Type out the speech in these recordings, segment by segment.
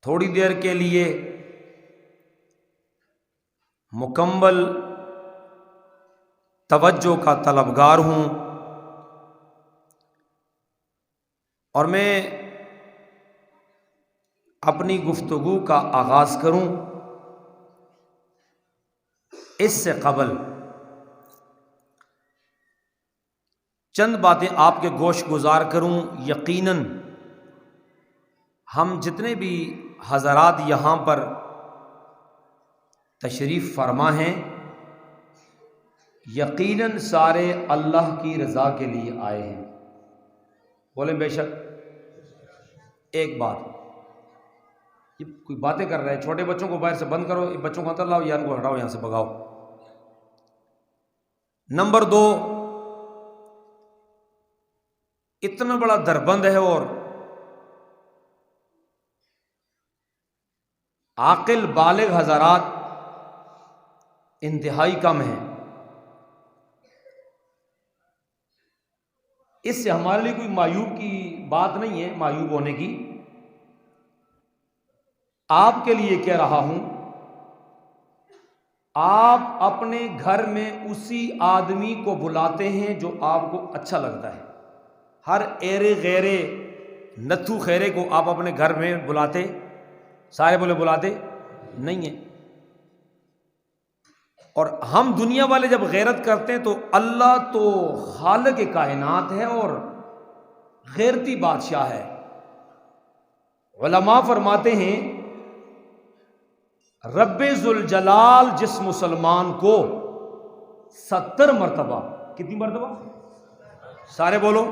تھوڑی دیر کے لیے مکمل توجہ کا طلبگار ہوں، اور میں اپنی گفتگو کا آغاز کروں اس سے قبل چند باتیں آپ کے گوش گزار کروں۔ یقیناً ہم جتنے بھی حضرات یہاں پر تشریف فرما ہیں، یقیناً سارے اللہ کی رضا کے لیے آئے ہیں۔ بولیں بے شک۔ ایک بات، یہ کوئی باتیں کر رہے ہیں، چھوٹے بچوں کو باہر سے بند کرو، بچوں کو اندر لاؤ یا ان کو ہٹاؤ، یہاں سے بگاؤ۔ نمبر 2، اتنا بڑا دربند ہے اور عاقل بالغ حضرات انتہائی کم ہیں۔ اس سے ہمارے لیے کوئی معیوب کی بات نہیں ہے، معیوب ہونے کی۔ آپ کے لیے کہہ رہا ہوں، آپ اپنے گھر میں اسی آدمی کو بلاتے ہیں جو آپ کو اچھا لگتا ہے۔ ہر ایرے غیرے نتھو خیرے کو آپ اپنے گھر میں بلاتے، سارے بولے بلاتے نہیں ہیں۔ اور ہم دنیا والے جب غیرت کرتے ہیں تو اللہ تو خالق کائنات ہے اور غیرتی بادشاہ ہے۔ علماء فرماتے ہیں رب ذوالجلال جس مسلمان کو 70 مرتبہ، کتنی مرتبہ؟ سارے بولو،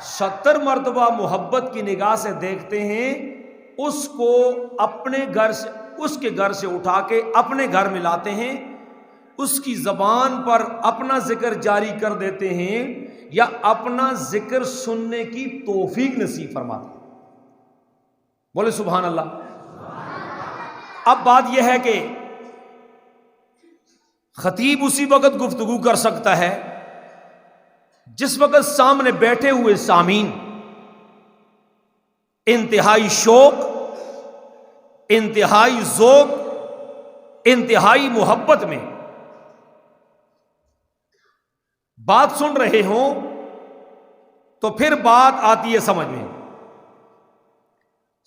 70 مرتبہ محبت کی نگاہ سے دیکھتے ہیں، اس کو اپنے گھر سے، اس کے گھر سے اٹھا کے اپنے گھر میں لاتے ہیں، اس کی زبان پر اپنا ذکر جاری کر دیتے ہیں یا اپنا ذکر سننے کی توفیق نصیب فرماتے ہیں۔ بولے سبحان اللہ۔ اب بات یہ ہے کہ خطیب اسی وقت گفتگو کر سکتا ہے جس وقت سامنے بیٹھے ہوئے سامعین انتہائی شوق، انتہائی ذوق، انتہائی محبت میں بات سن رہے ہوں، تو پھر بات آتی ہے سمجھ میں۔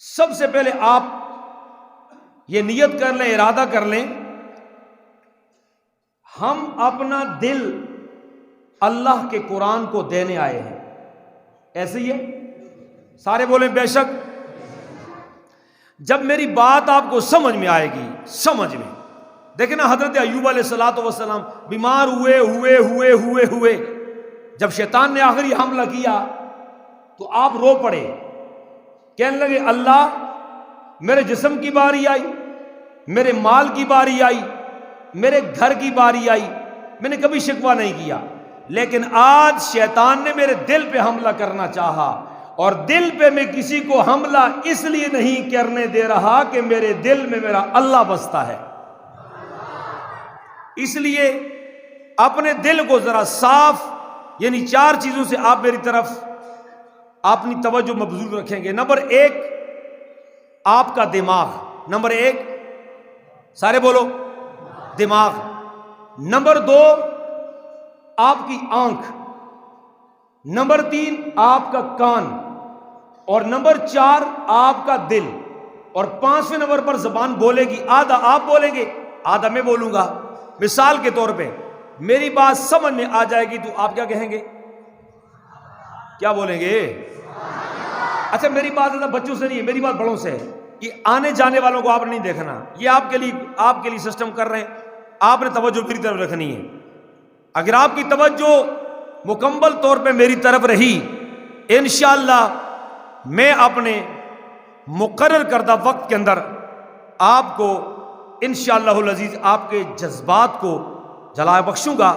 سب سے پہلے آپ یہ نیت کر لیں، ارادہ کر لیں، ہم اپنا دل اللہ کے قرآن کو دینے آئے ہیں۔ ایسے ہی ہے؟ سارے بولیں بے شک۔ جب میری بات آپ کو سمجھ میں آئے گی، سمجھ میں، دیکھیں نا حضرت ایوب علیہ السلام بیمار ہوئے، جب شیطان نے آخری حملہ کیا تو آپ رو پڑے، کہنے لگے اللہ میرے جسم کی باری آئی، میرے مال کی باری آئی، میرے گھر کی باری آئی، میں نے کبھی شکوہ نہیں کیا، لیکن آج شیطان نے میرے دل پہ حملہ کرنا چاہا، اور دل پہ میں کسی کو حملہ اس لیے نہیں کرنے دے رہا کہ میرے دل میں میرا اللہ بستا ہے۔ اس لیے اپنے دل کو ذرا صاف، یعنی 4 چیزوں سے آپ میری طرف اپنی توجہ مبذول رکھیں گے۔ نمبر 1 آپ کا دماغ، نمبر 1 سارے بولو دماغ، نمبر 2 آپ کی آنکھ، نمبر 3 آپ کا کان، اور نمبر 4 آپ کا دل، اور 5ویں نمبر پر زبان بولے گی، آدھا آپ بولیں گے آدھا میں بولوں گا۔ مثال کے طور پہ میری بات سمجھ میں آ جائے گی تو آپ کیا کہیں گے؟ کیا بولیں گے؟ اچھا میری بات زیادہ بچوں سے نہیں ہے، میری بات بڑوں سے ہے۔ یہ آنے جانے والوں کو آپ نے نہیں دیکھنا، یہ آپ کے لیے سسٹم کر رہے ہیں، آپ نے توجہ میری طرف رکھنی ہے۔ اگر آپ کی توجہ مکمل طور پہ میری طرف رہی، انشاءاللہ میں اپنے مقرر کردہ وقت کے اندر آپ کو انشاءاللہ العزیز آپ کے جذبات کو جلا بخشوں گا۔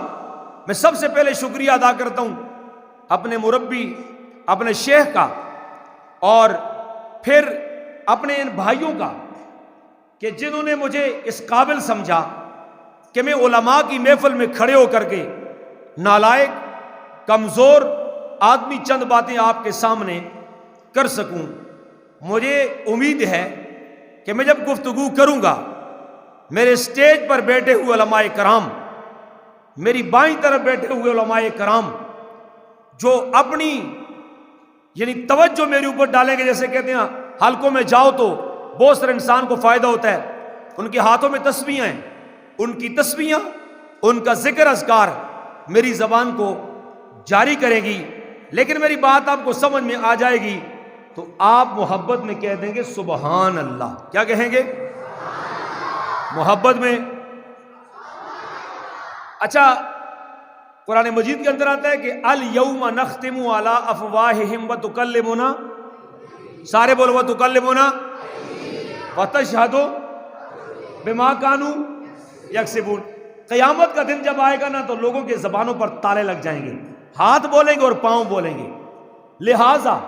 میں سب سے پہلے شکریہ ادا کرتا ہوں اپنے مربی، اپنے شیخ کا، اور پھر اپنے ان بھائیوں کا کہ جنہوں نے مجھے اس قابل سمجھا کہ میں علماء کی محفل میں کھڑے ہو کر کے نالائق، کمزور آدمی چند باتیں آپ کے سامنے کر سکوں۔ مجھے امید ہے کہ میں جب گفتگو کروں گا میرے اسٹیج پر بیٹھے ہوئے علماء کرام، میری بائیں طرف بیٹھے ہوئے علماء کرام جو اپنی یعنی توجہ میرے اوپر ڈالیں گے، جیسے کہتے ہیں حلقوں میں جاؤ تو بہت سارے انسان کو فائدہ ہوتا ہے، ان کے ہاتھوں میں تسبیحاں ہیں، ان کی تسبیحاں، ان کا ذکر اذکار میری زبان کو جاری کریں گی، لیکن میری بات آپ کو سمجھ میں آ جائے گی تو آپ محبت میں کہہ دیں گے سبحان اللہ۔ کیا کہیں گے محبت میں؟ اچھا، قرآن مجید کے اندر آتا ہے کہ الیوم نختم علی افواہہم وتکلمنا، سارے بولو وتکلمنا وتشہد بما کانوا یکسبون۔ قیامت کا دن جب آئے گا نا تو لوگوں کے زبانوں پر تالے لگ جائیں گے، ہاتھ بولیں گے اور پاؤں بولیں گے۔ لہٰذا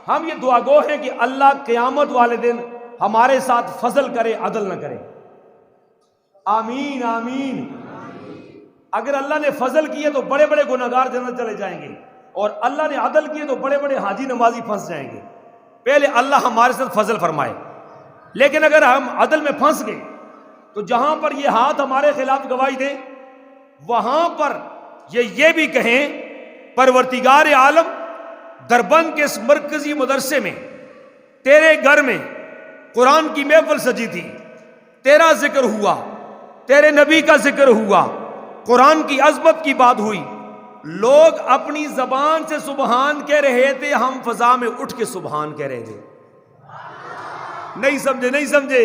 ہم یہ دعا گو ہیں کہ اللہ قیامت والے دن ہمارے ساتھ فضل کرے، عدل نہ کرے۔ آمین آمین۔ اگر اللہ نے فضل کیے تو بڑے بڑے گناہگار جنت چلے جائیں گے، اور اللہ نے عدل کیے تو بڑے بڑے حاجی نمازی پھنس جائیں گے۔ پہلے اللہ ہمارے ساتھ فضل فرمائے، لیکن اگر ہم عدل میں پھنس گئے تو جہاں پر یہ ہاتھ ہمارے خلاف گواہی دیں وہاں پر یہ بھی کہیں پروردگار عالم دربند کے اس مرکزی مدرسے میں تیرے گھر میں قرآن کی محفل سجی تھی، تیرا ذکر ہوا، تیرے نبی کا ذکر ہوا، قرآن کی عظمت کی بات ہوئی، لوگ اپنی زبان سے سبحان کہہ رہے تھے، ہم فضا میں اٹھ کے سبحان کہہ رہے تھے۔ نہیں سمجھے نہیں سمجھے؟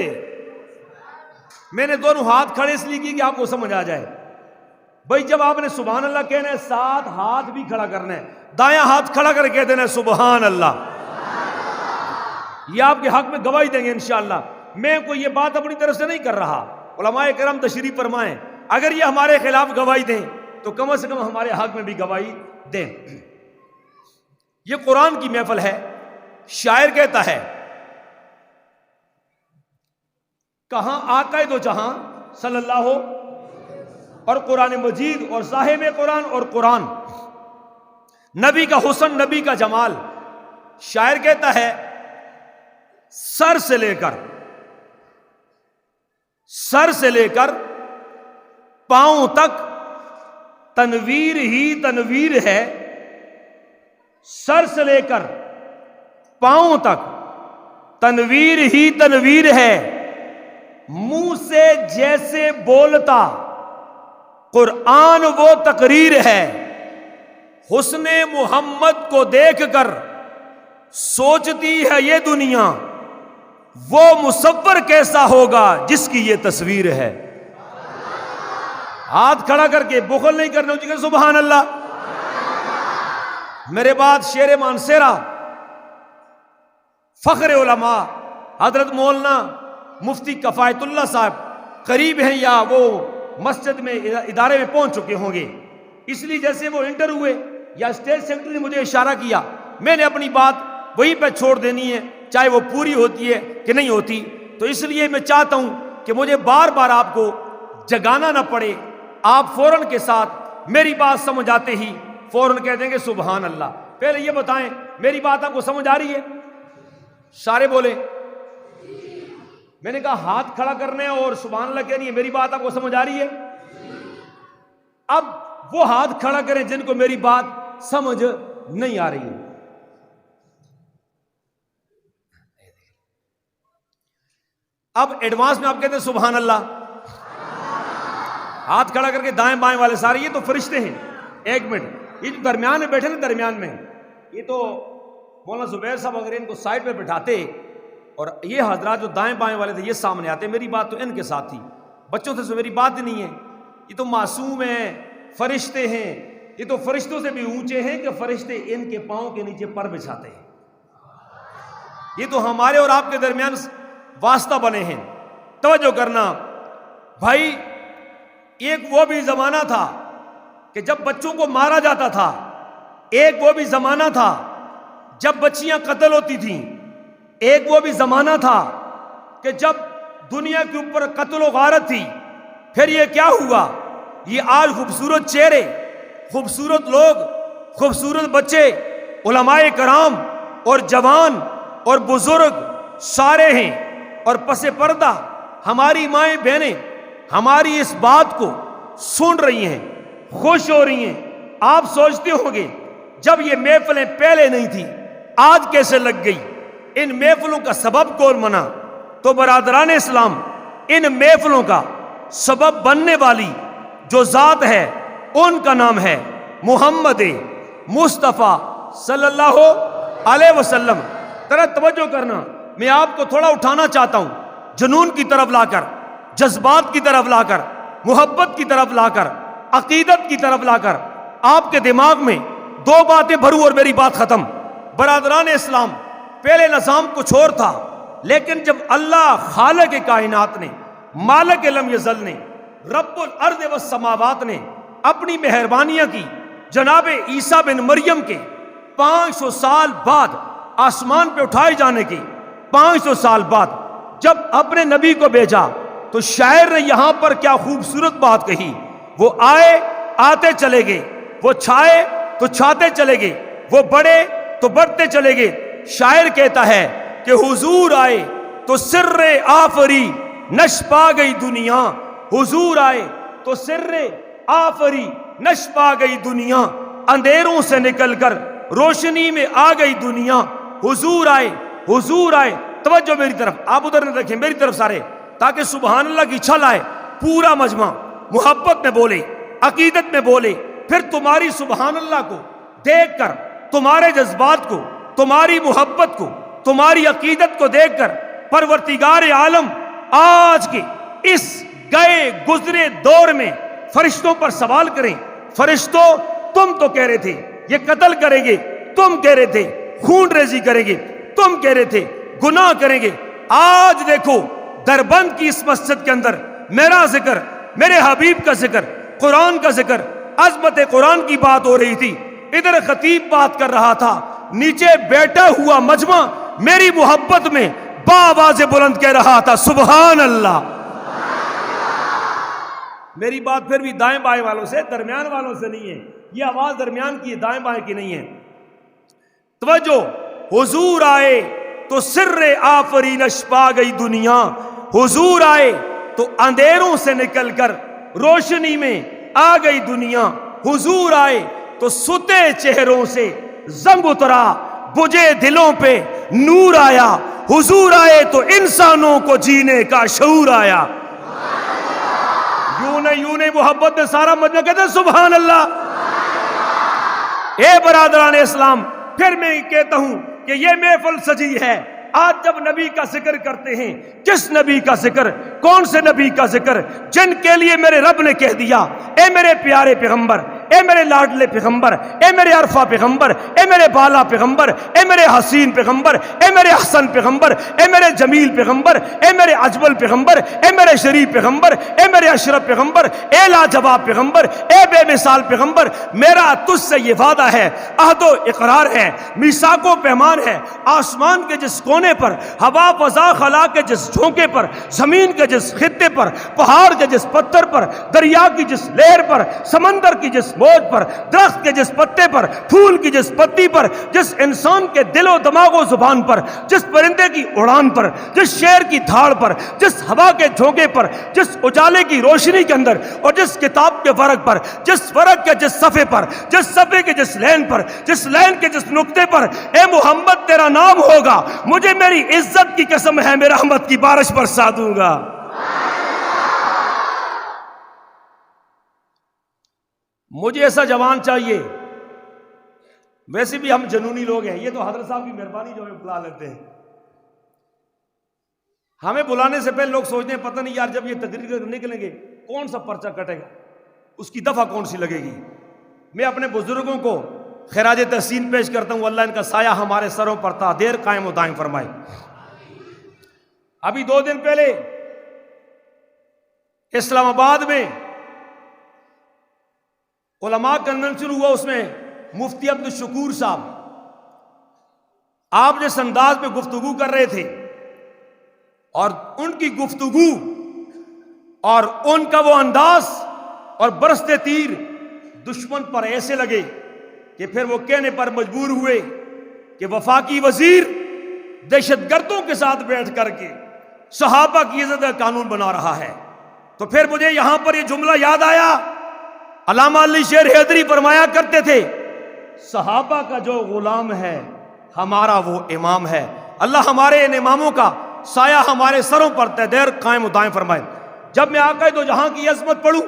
میں نے دونوں ہاتھ کھڑے اس لیے کی کہ آپ کو سمجھ آ جائے۔ بھائی جب آپ نے سبحان اللہ کہنا ہے، ساتھ ہاتھ بھی کھڑا کرنا ہے، دایاں ہاتھ کھڑا کر کہہ دینا ہے سبحان اللہ۔ یہ آپ کے حق میں گواہی دیں گے انشاءاللہ۔ میں کوئی یہ بات اپنی طرف سے نہیں کر رہا، علماء کرام تشریف فرمائیں، اگر یہ ہمارے خلاف گواہی دیں تو کم از کم ہمارے حق میں بھی گواہی دیں۔ یہ قرآن کی محفل ہے، شاعر کہتا ہے کہاں آقا دو جہاں صلی اللہ اور قرآن مجید اور صاحب قرآن اور قرآن، نبی کا حسن، نبی کا جمال۔ شاعر کہتا ہے سر سے لے کر پاؤں تک تنویر ہی تنویر ہے، سر سے لے کر پاؤں تک تنویر ہی تنویر ہے، منہ سے جیسے بولتا قرآن وہ تقریر ہے، حسن محمد کو دیکھ کر سوچتی ہے یہ دنیا وہ مصور کیسا ہوگا جس کی یہ تصویر ہے۔ ہاتھ کھڑا کر کے بخل نہیں کرنا چاہیے، سبحان اللہ۔ میرے بعد شیر مانسیرا فخر علماء حضرت مولانا مفتی کفایت اللہ صاحب قریب ہیں یا وہ مسجد میں ادارے میں پہنچ چکے ہوں گے، اس لیے جیسے وہ انٹر ہوئے یا اسٹیج سیکرٹری نے مجھے اشارہ کیا، میں نے اپنی بات وہیں پہ چھوڑ دینی ہے، چاہے وہ پوری ہوتی ہے کہ نہیں ہوتی۔ تو اس لیے میں چاہتا ہوں کہ مجھے بار بار آپ کو جگانا نہ پڑے، آپ فوراً کے ساتھ میری بات سمجھ آتے ہی فوراً کہہ دیں گے سبحان اللہ۔ پہلے یہ بتائیں میری بات آپ کو سمجھ آ رہی ہے؟ سارے بولے۔ میں نے کہا ہاتھ کھڑا کرنے اور سبحان اللہ کہنی ہے، میری بات آپ کو سمجھ آ رہی ہے؟ اب وہ ہاتھ کھڑا کریں جن کو میری بات سمجھ نہیں آ رہی ہے۔ اب ایڈوانس میں آپ کہتے ہیں سبحان اللہ، ہاتھ کھڑا کر کے دائیں بائیں والے سارے، یہ تو فرشتے ہیں۔ ایک منٹ، یہ جو درمیان میں بیٹھے نا، درمیان میں یہ تو مولانا زبیر صاحب اگر ان کو سائڈ پہ بٹھاتے اور یہ حضرات جو دائیں بائیں والے تھے یہ سامنے آتے، میری بات تو ان کے ساتھ تھی، بچوں سے میری بات ہی نہیں ہے۔ یہ تو معصوم ہیں، فرشتے ہیں، یہ تو فرشتوں سے بھی اونچے ہیں کہ فرشتے ان کے پاؤں کے نیچے پر بچھاتے ہیں۔ یہ تو ہمارے اور آپ کے درمیان واسطہ بنے ہیں۔ توجہ کرنا بھائی، ایک وہ بھی زمانہ تھا کہ جب بچوں کو مارا جاتا تھا، ایک وہ بھی زمانہ تھا جب بچیاں قتل ہوتی تھیں، ایک وہ بھی زمانہ تھا کہ جب دنیا کے اوپر قتل و غارت تھی۔ پھر یہ کیا ہوا؟ یہ آج خوبصورت چہرے، خوبصورت لوگ، خوبصورت بچے، علماء کرام اور جوان اور بزرگ سارے ہیں اور پس پردہ ہماری مائیں بہنیں ہماری اس بات کو سن رہی ہیں، خوش ہو رہی ہیں۔ آپ سوچتے ہوں گے جب یہ محفلیں پہلے نہیں تھی آج کیسے لگ گئی، ان محفلوں کا سبب کون بنا؟ تو برادران اسلام، ان محفلوں کا سبب بننے والی جو ذات ہے ان کا نام ہے محمد مصطفیٰ صلی اللہ علیہ وسلم۔ ذرا توجہ کرنا، میں آپ کو تھوڑا اٹھانا چاہتا ہوں، جنون کی طرف لا کر، جذبات کی طرف لا کر، محبت کی طرف لا کر، عقیدت کی طرف لا کر آپ کے دماغ میں دو باتیں بھروں اور میری بات ختم۔ برادران اسلام، پہلے نظام کچھ اور تھا، لیکن جب اللہ خالق کائنات نے، مالک لم یزل نے، رب الارض والسماوات نے اپنی مہربانیاں کی، جناب عیسیٰ بن مریم کے 500 سال بعد آسمان پہ اٹھائے جانے کی 500 سال بعد جب اپنے نبی کو بھیجا تو شاعر نے یہاں پر کیا خوبصورت بات کہی، وہ آئے آتے چلے گئے، وہ چھائے تو چھاتے چلے گئے، وہ بڑھے تو بڑھتے چلے گئے۔ شاعر کہتا ہے کہ حضور آئے تو سر آفری نش پا گئی دنیا، حضور آئے تو سر آفری نش پا گئی دنیا، اندھیروں سے نکل کر روشنی میں آ گئی دنیا، حضور آئے، حضور آئے۔ توجہ میری طرف، آپ ادھر نہ رکھیں، میری طرف سارے، تاکہ سبحان اللہ کی چھل آئے۔ پورا مجمع محبت میں بولے، عقیدت میں بولے، پھر تمہاری سبحان اللہ کو دیکھ کر، تمہارے جذبات کو، تمہاری محبت کو، تمہاری عقیدت کو دیکھ کر پروردگار عالم آج کے اس گئے گزرے دور میں فرشتوں پر سوال کریں، فرشتوں تم تو کہہ رہے تھے یہ قتل کریں گے، تم کہہ رہے تھے خون ریزی کریں گے، تم کہہ رہے تھے گناہ کریں گے، آج دیکھو دربند کی اس مسجد کے اندر میرا ذکر، میرے حبیب کا ذکر، قرآن کا ذکر، عظمت قرآن کی بات ہو رہی تھی، ادھر خطیب بات کر رہا تھا، نیچے بیٹھا ہوا مجمع میری محبت میں بآواز بلند کہہ رہا تھا سبحان اللہ۔ میری بات پھر بھی دائیں بائیں والوں سے، درمیان والوں سے نہیں ہے، یہ آواز درمیان کی ہے، دائیں بائیں کی نہیں ہے۔ توجہ، حضور آئے تو سر آفرینش پا گئی دنیا، حضور آئے تو اندھیروں سے نکل کر روشنی میں آ گئی دنیا، حضور آئے تو ستے چہروں سے زنگ اترا، بجھے دلوں پہ نور آیا، حضور آئے تو انسانوں کو جینے کا شعور آیا۔ یوں نہیں محبت میں سارا مجمع کہتے ہیں سبحان اللہ۔ اے برادران اسلام، پھر میں کہتا ہوں کہ یہ محفل سجی ہے آج جب نبی کا ذکر کرتے ہیں۔ کس نبی کا ذکر؟ کون سے نبی کا ذکر؟ جن کے لیے میرے رب نے کہہ دیا اے میرے پیارے پیغمبر، اے میرے لاڈلے پیغمبر، اے میرے عرفہ پیغمبر، اے میرے بالا پیغمبر، اے میرے حسین پیغمبر، اے میرے حسن پیغمبر، اے میرے جمیل پیغمبر، اے میرے اجمل پیغمبر، اے میرے شریف پیغمبر، اے میرے اشرف پیغمبر، اے لاجواب پیغمبر، اے بے مثال پیغمبر، میرا تجھ سے یہ وعدہ ہے، عہد و اقرار ہے، میثاق و پیمان ہے، آسمان کے جس کونے پر، ہوا فضا خلا کے جس جھونکے پر، زمین کے جس خطے پر، پہاڑ کے جس پتھر پر، دریا کی جس لہر پر، سمندر کی جس موج پر، درخت کے جس پتے پر، پھول کی جس پتی پر، جس انسان کے دل و دماغ و زبان پر، جس پرندے کی اڑان پر، جس شیر کی دھاڑ پر، جس ہوا کے جھونکے پر، جس اجالے کی روشنی کے اندر، اور جس کتاب کے ورق پر، جس ورق کے جس صفحے پر، جس صفحے کے جس لین پر، جس لین کے جس نقطے پر اے محمد تیرا نام ہوگا، مجھے میری عزت کی قسم ہے میں رحمت کی بارش برسا دوں گا۔ مجھے ایسا جوان چاہیے۔ ویسے بھی ہم جنونی لوگ ہیں، یہ تو حضرت صاحب کی مہربانی جو ہمیں بلا لیتے ہیں۔ ہمیں بلانے سے پہلے لوگ سوچتے ہیں پتہ نہیں یار جب یہ تقریر نکلیں گے کون سا پرچہ کٹے گا، اس کی دفعہ کون سی لگے گی۔ میں اپنے بزرگوں کو خراج تحسین پیش کرتا ہوں، اللہ ان کا سایہ ہمارے سروں پر تا دیر قائم و دائم فرمائے۔ ابھی 2 دن پہلے اسلام آباد میں علماء کنونشن ہوا، اس میں مفتی عبدالشکور صاحب آپ جس انداز میں گفتگو کر رہے تھے، اور ان کی گفتگو اور ان کا وہ انداز اور برستے تیر دشمن پر ایسے لگے کہ پھر وہ کہنے پر مجبور ہوئے کہ وفاقی وزیر دہشت گردوں کے ساتھ بیٹھ کر کے صحابہ کی عزت کا قانون بنا رہا ہے. تو پھر مجھے یہاں پر یہ جملہ یاد آیا. علامہ علی شیر حیدری فرمایا کرتے تھے صحابہ کا جو غلام ہے ہمارا وہ امام ہے. اللہ ہمارے ان اماموں کا سایہ ہمارے سروں پر دیر قائم و دائم فرمائے. جب میں آقا دو جہاں کی عظمت پڑھوں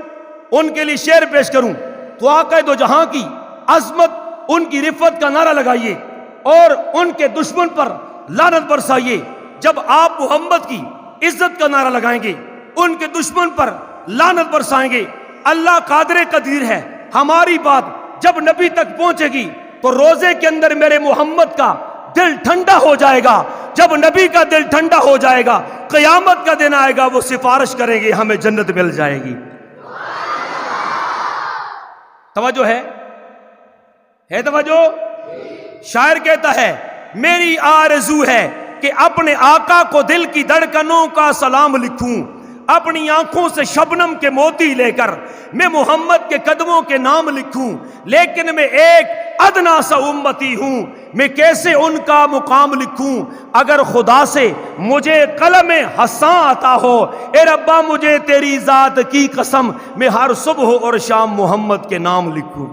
ان کے لیے شعر پیش کروں تو آقا دو جہاں کی عظمت ان کی رفت کا نعرہ لگائیے اور ان کے دشمن پر لعنت برسائیے. جب آپ محمد کی عزت کا نعرہ لگائیں گے ان کے دشمن پر لعنت برسائیں گے. اللہ قادر قدیر ہے. ہماری بات جب نبی تک پہنچے گی تو روزے کے اندر میرے محمد کا دل ٹھنڈا ہو جائے گا. جب نبی کا دل ٹھنڈا ہو جائے گا قیامت کا دن آئے گا وہ سفارش کریں گے ہمیں جنت مل جائے گی. توجہ ہے توجہ. شاعر کہتا ہے میری آرزو ہے کہ اپنے آقا کو دل کی دھڑکنوں کا سلام لکھوں. اپنی آنکھوں سے شبنم کے موتی لے کر میں محمد کے قدموں کے نام لکھوں. لیکن میں ایک ادنا سا امتی ہوں. میں کیسے ان کا مقام لکھوں. اگر خدا سے مجھے قلم حساں عطا ہو اے ربا مجھے تیری ذات کی قسم میں ہر صبح اور شام محمد کے نام لکھوں.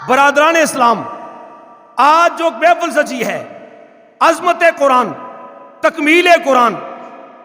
برادران اسلام آج جو محفل سجی ہے عظمت قرآن تکمیل قرآن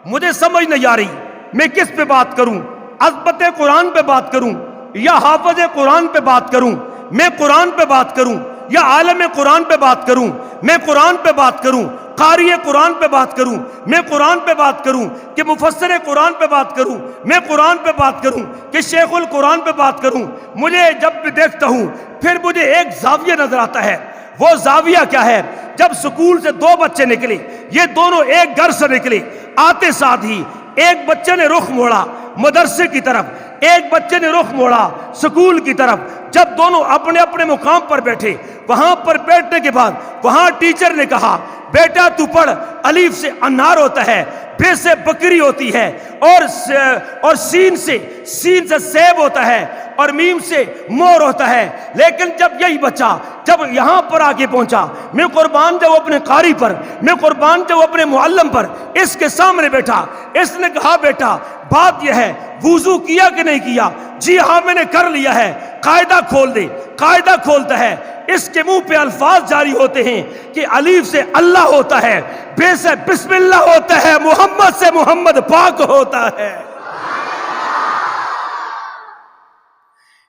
مجھے سمجھ نہیں آ رہی میں کس پہ بات کروں. عظمت قرآن پہ بات کروں یا حافظ قرآن پہ بات کروں. میں قرآن پہ بات کروں یا عالم قرآن پہ بات کروں. میں قرآن پہ بات کروں قاری قرآن پہ بات کروں. میں قرآن پہ بات کروں کہ مفسر قرآن پہ بات کروں. میں قرآن پہ بات کروں کہ شیخ القرآن پہ بات کروں. مجھے جب بھی دیکھتا ہوں پھر مجھے ایک زاویہ نظر آتا ہے. وہ زاویہ کیا ہے؟ جب سکول سے دو بچے نکلے یہ دونوں ایک گھر سے نکلے آتے ساتھ ہی ایک بچے نے رخ موڑا مدرسے کی طرف ایک بچے نے رخ موڑا سکول کی طرف. جب دونوں اپنے اپنے مقام پر بیٹھے وہاں پر بیٹھنے کے بعد وہاں ٹیچر نے کہا بیٹا تو پڑھ الف سے انار ہوتا ہے بے سے بکری ہوتی ہے اور سین سے سیب ہوتا ہے اور میم سے مور ہوتا ہے. لیکن جب یہی بچہ جب یہاں پر آگے پہنچا میں قربان جاؤں اپنے قاری پر میں قربان جاؤں اپنے معلم پر اس کے سامنے بیٹھا. اس نے کہا بیٹا بات یہ ہے وضو کیا کہ نہیں کیا؟ جی ہاں میں نے کر لیا ہے. قاعدہ کھول دے. قاعدہ کھولتا ہے اس کے منہ پہ الفاظ جاری ہوتے ہیں کہ الف سے اللہ ہوتا ہے بے سے بسم اللہ ہوتا ہے محمد سے محمد پاک ہوتا ہے.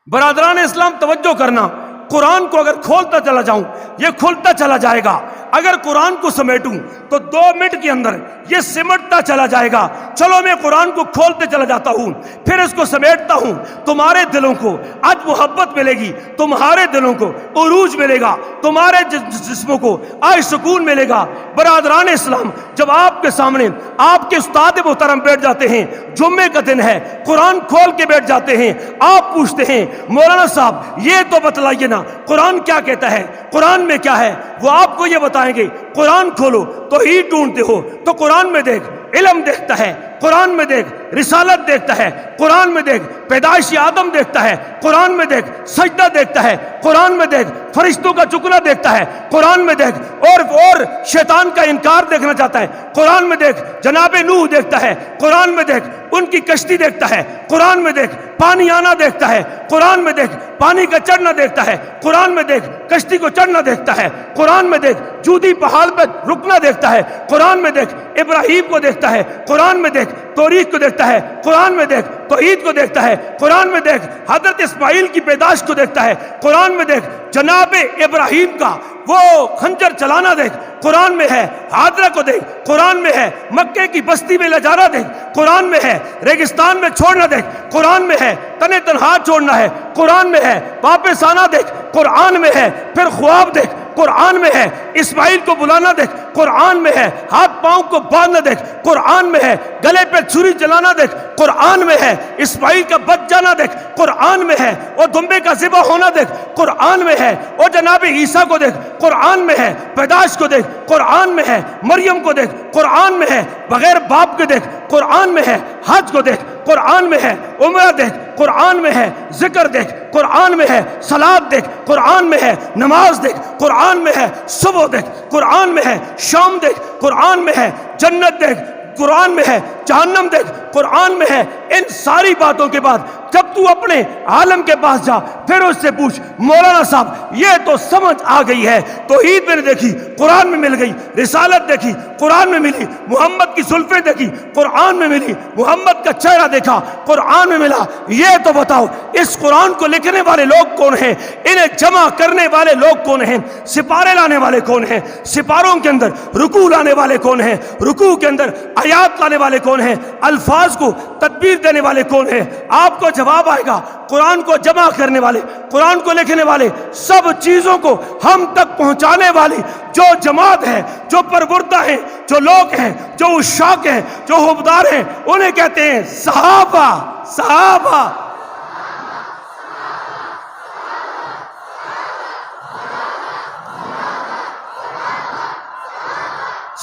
برادران اسلام توجہ کرنا. قرآن کو اگر کھولتا چلا جاؤں یہ کھلتا چلا جائے گا. اگر قرآن کو سمیٹوں تو 2 منٹ کے اندر یہ سمٹتا چلا جائے گا. چلو میں قرآن کو کھولتے چلا جاتا ہوں پھر اس کو سمیٹتا ہوں. تمہارے دلوں کو آج محبت ملے گی. تمہارے دلوں کو عروج ملے گا. تمہارے جسموں کو آج سکون ملے گا. برادران اسلام جب آپ کے سامنے آپ کے استاد محترم بیٹھ جاتے ہیں جمعے کا دن ہے قرآن کھول کے بیٹھ جاتے ہیں آپ پوچھتے ہیں مولانا صاحب یہ تو بتلائیے نا قرآن کیا کہتا ہے قرآن میں کیا ہے. وہ آپ کو یہ بتائیں گے قرآن کھولو تو ہی ڈھونڈتے ہو تو قرآن میں دیکھ علم دیکھتا ہے. قرآن میں دیکھ رسالت دیکھتا ہے. قرآن میں دیکھ پیدائش آدم دیکھتا ہے. قرآن میں دیکھ سجدہ دیکھتا ہے. قرآن میں دیکھ فرشتوں کا چکنا دیکھتا ہے. قرآن میں دیکھ اور شیطان کا انکار دیکھنا چاہتا ہے. قرآن میں دیکھ جناب نوح دیکھتا ہے. قرآن میں دیکھ ان کی کشتی دیکھتا ہے. قرآن میں دیکھ پانی آنا دیکھتا ہے. قرآن میں دیکھ پانی کا چڑھنا دیکھتا ہے. قرآن میں دیکھ کشتی کو چڑھنا دیکھتا ہے. قرآن میں دیکھ جودی پہاڑ پر رکنا دیکھتا ہے. قرآن میں دیکھ ابراہیم کو دیکھتا ہے. قرآن میں دیکھ توریخ کو دیکھتا ہے. قرآن میں دیکھ توحید کو دیکھتا ہے. قرآن میں دیکھ حضرت اسماعیل کی پیدائش کو دیکھتا ہے. قرآن میں دیکھ جناب ابراہیم کا وہ خنجر چلانا دیکھ. قرآن میں ہے حاضرہ کو دیکھ. قرآن میں ہے مکے کی بستی میں لے جانا دیکھ. قرآن میں ہے ریگستان میں چھوڑنا دیکھ. قرآن میں ہے تنے تنہا چھوڑنا ہے. قرآن میں ہے واپس آنا دیکھ. قرآن میں ہے پھر خواب دیکھ. قرآن میں ہے اسماعیل کو بلانا دیکھ. قرآن میں ہے ہاتھ پاؤں کو باندھنا دیکھ. قرآن میں ہے گلے پہ چھری چلانا دیکھ. قرآن میں ہے اسماعیل کا بچ جانا دیکھ. قرآن میں ہے اور دمبے کا ذبح ہونا دیکھ. قرآن میں ہے اور جناب عیسیٰ کو دیکھ. قرآن میں ہے پیدائش کو دیکھ. قرآن میں ہے مریم کو دیکھ. قرآن میں ہے بغیر باپ کے دیکھ. قرآن میں ہے حج کو دیکھ. قرآن میں ہے، عمرہ دیکھ قرآن میں ہے، ذکر دیکھ قرآن میں ہے، صلاۃ دیکھ قرآن میں ہے، نماز دیکھ قرآن میں ہے، صبح دیکھ قرآن میں ہے، شام دیکھ قرآن میں ہے، جنت دیکھ قرآن میں ہے، جہنم دیکھ قرآن میں ہے۔ ان ساری باتوں کے بعد جب تو اپنے عالم کے پاس جا، پھر اس سے پوچھ مولانا صاحب یہ تو سمجھ آ گئی ہے، توحید میں نے دیکھی قرآن میں مل گئی، رسالت دیکھی قرآن میں ملی، محمد کی زلفیں دیکھی قرآن میں ملی، محمد کا چہرہ دیکھا قرآن میں ملا، یہ تو بتاؤ اس قرآن کو لکھنے والے لوگ کون ہیں، انہیں جمع کرنے والے لوگ کون ہیں، سپارے لانے والے کون ہیں، سپاروں کے اندر رکوع لانے والے کون ہیں، رکوع کے اندر آیات لانے والے کون ہیں، الفاظ کو تدبیر دینے والے کون ہیں؟ آپ کو جواب آئے گا، قرآن کو جمع کرنے والے، قرآن کو لکھنے والے، سب چیزوں کو ہم تک پہنچانے والی جو جماعت ہے، جو پروردہ ہیں، جو لوگ ہیں، جو عشاق ہیں، جو حبدار ہیں، انہیں کہتے ہیں صحابہ۔ صحابہ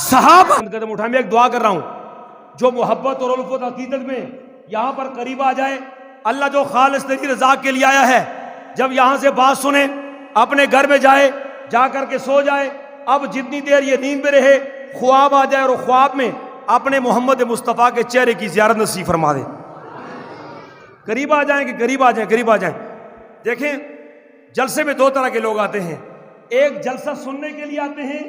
صحابہ قدم اٹھائیں، میں ایک دعا کر رہا ہوں، جو محبت اور الفت عقیدت میں یہاں پر قریب آ جائے، اللہ جو خالص تیری رضا کے لیے آیا ہے، جب یہاں سے بات سنے اپنے گھر میں جائے، جا کر کے سو جائے، اب جتنی دیر یہ نیند میں رہے خواب آ جائے اور خواب میں اپنے محمد مصطفیٰ کے چہرے کی زیارت نصیب فرما دے۔ قریب آ جائیں کہ قریب آ جائیں، قریب آ جائیں۔ دیکھیں جلسے میں دو طرح کے لوگ آتے ہیں، ایک جلسہ سننے کے لیے آتے ہیں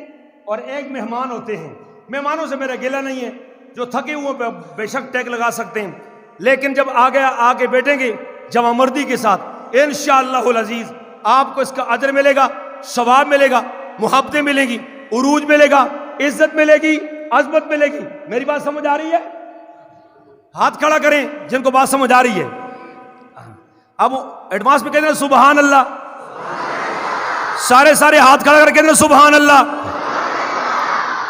اور ایک مہمان ہوتے ہیں۔ مہمانوں سے میرا گلہ نہیں ہے، جو تھکے ہوئے بے شک ٹیک لگا سکتے ہیں، لیکن جب آ کے بیٹھیں گے جمع مردی کے ساتھ انشاءاللہ العزیز آپ کو اس کا اجر ملے گا، ثواب ملے گا، محبتیں ملیں گی، عروج ملے گا، عزت ملے گی، عظمت ملے گی۔ میری بات سمجھ آ رہی ہے؟ ہاتھ کھڑا کریں جن کو بات سمجھ آ رہی ہے۔ اب ایڈوانس میں کہتے ہیں سبحان اللہ، سارے ہاتھ کھڑا کر کے کہتے ہیں سبحان اللہ۔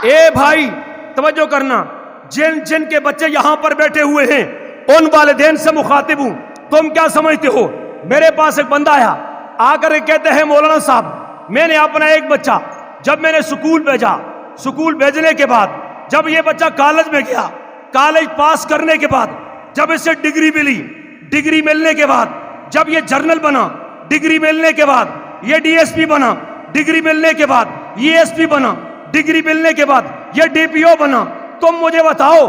اے بھائی توجہ کرنا، جن کے بچے یہاں پر بیٹھے ہوئے ہیں ان والدین سے مخاطب ہوں، تم کیا سمجھتے ہو؟ میرے پاس ایک بندہ آیا، آ کر کہتے ہیں مولانا صاحب میں نے اپنا ایک بچہ جب میں نے سکول بھیجا، سکول بھیجنے کے بعد جب یہ بچہ کالج میں گیا، کالج پاس کرنے کے بعد جب اسے ڈگری ملی، ڈگری ملنے کے بعد جب یہ جرنل بنا، ڈگری ملنے کے بعد یہ ڈی ایس پی بنا، ڈگری ملنے کے بعد یہ ایس پی بنا، ڈگری ملنے کے بعد یہ ڈی پی او بنا۔ تم مجھے بتاؤ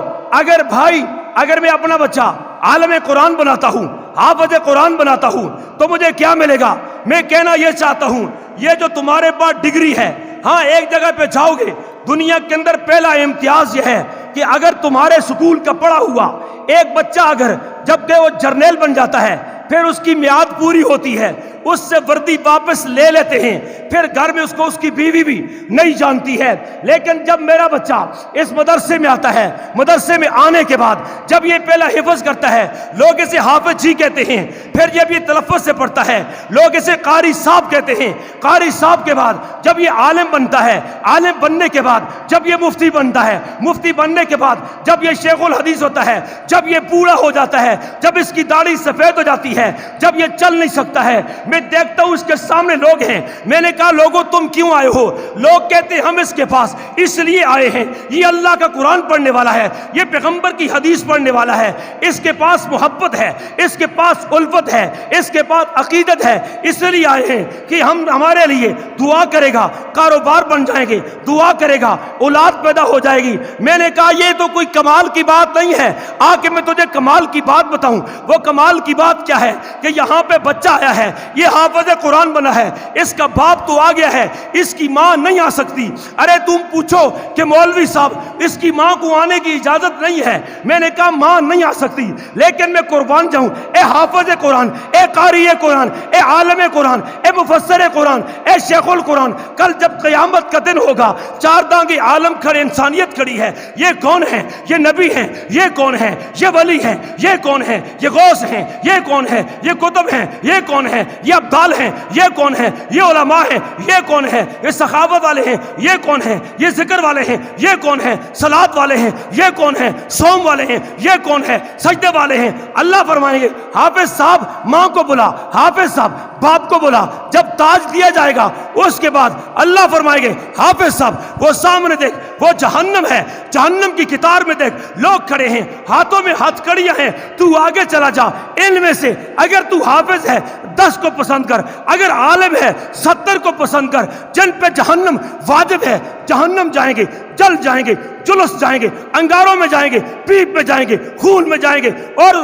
اگر میں اپنا بچہ عالم قرآن بناتا ہوں، حافظ قرآن بناتا ہوں تو مجھے کیا ملے گا؟ میں کہنا یہ چاہتا ہوں یہ جو تمہارے پاس ڈگری ہے، ہاں ایک جگہ پہ جاؤ گے، دنیا کے اندر پہلا امتیاز یہ ہے کہ اگر تمہارے سکول کا پڑھا ہوا ایک بچہ اگر جب کہ وہ جرنیل بن جاتا ہے پھر اس کی میعاد پوری ہوتی ہے، اس سے وردی واپس لے لیتے ہیں، پھر گھر میں اس کو اس کی بیوی بھی نہیں جانتی ہے۔ لیکن جب میرا بچہ اس مدرسے میں آتا ہے، مدرسے میں آنے کے بعد جب یہ پہلا حفظ کرتا ہے، لوگ اسے حافظ جی کہتے ہیں، پھر جب یہ تلفظ سے پڑھتا ہے لوگ اسے قاری صاحب کہتے ہیں، قاری صاحب کے بعد جب یہ عالم بنتا ہے، عالم بننے کے بعد جب یہ مفتی بنتا ہے، مفتی بننے کے بعد جب یہ شیخ الحدیث ہوتا ہے، جب یہ بوڑھا ہو جاتا ہے، جب اس کی داڑھی سفید ہو جاتی ہے، جب یہ چل نہیں سکتا ہے، میں دیکھتا ہوں اس کے سامنے لوگ ہیں، میں نے کہا لوگوں تم کیوں آئے ہو؟ لوگ کہتے ہیں ہم اس کے پاس اس لیے آئے ہیں، یہ اللہ کا قرآن پڑھنے والا ہے، یہ پیغمبر کی حدیث پڑھنے والا ہے، اس کے پاس محبت ہے، اس کے پاس الفت ہے، اس کے پاس عقیدت ہے، اس لیے آئے ہیں کہ ہمارے لیے دعا کرے گا، کاروبار بن جائیں گے، دعا کرے گا، اولاد پیدا ہو جائے گی۔ میں نے کہا یہ تو کوئی کمال کی بات نہیں ہے، آ کے میں تجھے کمال کی بات بتاؤں۔ وہ کمال کی بات کیا ہے کہ یہاں پہ بچہ آیا ہے، یہ حافظ قرآن بنا ہے، اس کا باپ تو آ گیا ہے، اس کی ماں نہیں آ سکتی۔ ارے تم پوچھو کہ مولوی صاحب اس کی ماں کو آنے کی اجازت نہیں ہے، میں نے کہا ماں نہیں آ سکتی، لیکن میں قربان جاؤں، اے حافظ قرآن، اے قاری قرآن، اے عالم قرآن، اے مفسر قرآن، اے شیخ القرآن، کل جب قیامت کا دن ہوگا، چار دانگی عالم کھڑے، انسانیت کھڑی ہے، یہ کون ہے؟ یہ نبی ہیں، یہ کون ہے؟ یہ ولی ہیں، یہ کون ہے؟ یہ غوث ہیں، یہ کون ہے؟ یہ کتب ہیں، یہ کون ہے؟ یہ ابدال ہیں، یہ کون ہے؟ یہ علماء ہیں، یہ کون ہے؟ یہ سخاوت والے ہیں، یہ کون ہے؟ یہ ذکر والے ہیں، یہ کون ہے؟ صلاۃ والے ہیں، یہ کون ہے؟ صوم والے ہیں، یہ کون ہے؟ سجدے والے ہیں۔ اللہ فرمائیں گے حافظ صاحب ماں کو بلا، حافظ صاحب باپ کو بلا، جب تاج دیا جائے گا اس کے بعد اللہ فرمائیں گے حافظ صاحب وہ سامنے دیکھ، وہ جہنم ہے، جہنم کی قطار میں دیکھ لوگ کھڑے ہیں، ہاتھوں میں ہتھ کڑیاں ہیں، تو تو آگے چلا جا، ان میں سے اگر تو حافظ ہے 10 کو پسند کر، اگر عالم ہے 70 کو پسند کر، جن پہ جہنم واجب ہے جہنم جائیں گے، جل جائیں گے، جلس جائیں گے، انگاروں میں جائیں گے، پیپ میں جائیں گے، خون میں جائیں گے، اور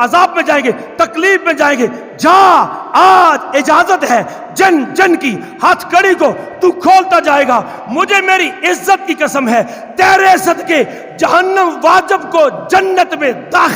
عذاب میں جائیں گے، تکلیف میں جائیں گے، جا آج اجازت ہے جن جن کی ہاتھ کڑی کو تو کھولتا جائے گا۔ مجھے میری عزت کی قسم ہے تیرے صدقے جہنم واجب کو جنت میں داخل